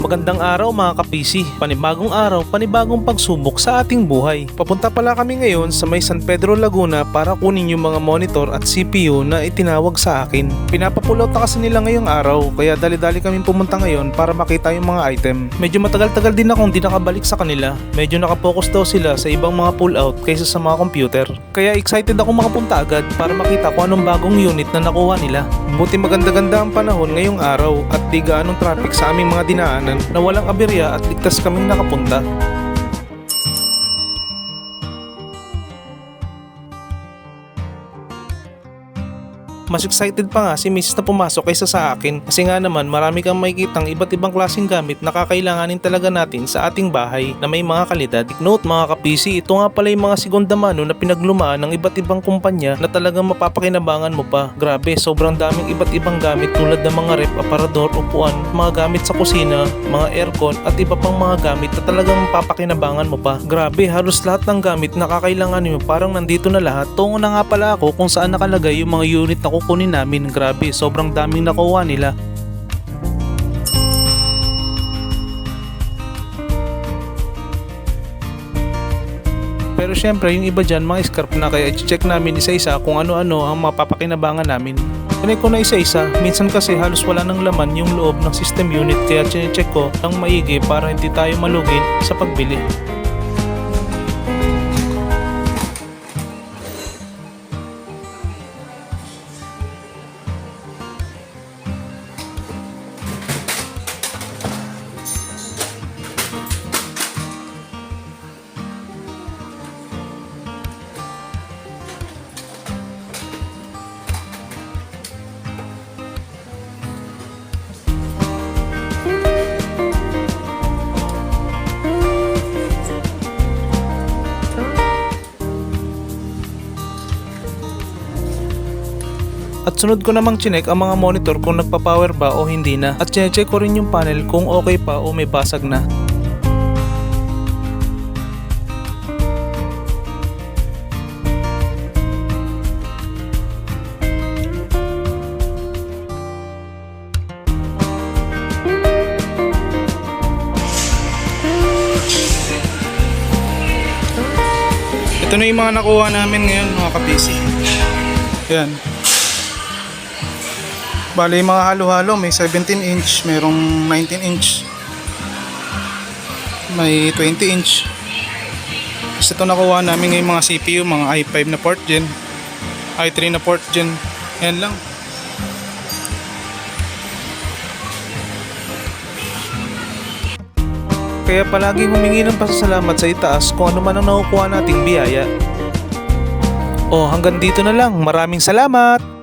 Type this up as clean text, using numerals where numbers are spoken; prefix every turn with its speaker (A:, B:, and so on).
A: Magandang araw mga ka-PC, panibagong araw, panibagong pagsubok sa ating buhay. Papunta pala kami ngayon sa may San Pedro, Laguna para kunin yung mga monitor at CPU na itinawag sa akin. Pinapapulot na kasi nila ngayong araw, kaya dali-dali kami pumunta ngayon para makita yung mga item. Medyo matagal-tagal din akong di nakabalik sa kanila. Medyo nakapokus daw sila sa ibang mga pull-out kaysa sa mga computer. Kaya excited ako makapunta agad para makita kung anong bagong unit na nakuha nila. Buti maganda-ganda ang panahon ngayong araw at di gaanong traffic sa aming mga dinaanan na walang aberya at ligtas kaming nakapunta. Mas excited pa nga si Mrs. na pumasok kaysa sa akin kasi nga naman marami kang makikitang iba't ibang klaseng gamit na kakailanganin talaga natin sa ating bahay na may mga kalidad. Take note mga ka-PC, ito nga pala yung mga segunda mano na pinaglumaan ng iba't ibang kumpanya na talagang mapapakinabangan mo pa. Grabe, sobrang daming iba't ibang gamit tulad ng mga rep, aparador, upuan, mga gamit sa kusina, mga aircon at iba pang mga gamit na talagang mapapakinabangan mo pa. Grabe, halos lahat ng gamit na kakailanganin mo parang nandito na lahat. Tungo na nga pala ako kung saan nakalagay yung mga unit na kunin namin. Grabe, sobrang daming nakuha nila. Pero syempre yung iba dyan mga scrap na, kaya i-check namin isa-isa kung ano-ano ang mapapakinabangan namin. Tinay ko na isa-isa, minsan kasi halos wala ng laman yung loob ng system unit, kaya check ko ng maigi para hindi tayo malugin sa pagbili. At sunod ko namang chinek ang mga monitor kung nagpa-power ba o hindi na. At check ko rin yung panel kung okay pa o may basag na. Ito na yung mga nakuha namin ngayon mga ka-PC. Yan. Bali yung mga halo-halo, may 17 inch, merong 19 inch, may 20 inch. Kasi ito nakuha namin ngayong mga CPU, mga i5 na 4th gen, i3 na 4th gen. Yan lang. Kaya palagi humingi ng pasasalamat sa itaas kung ano man ang nakukuha nating biyaya. Oh, hanggang dito na lang. Maraming salamat!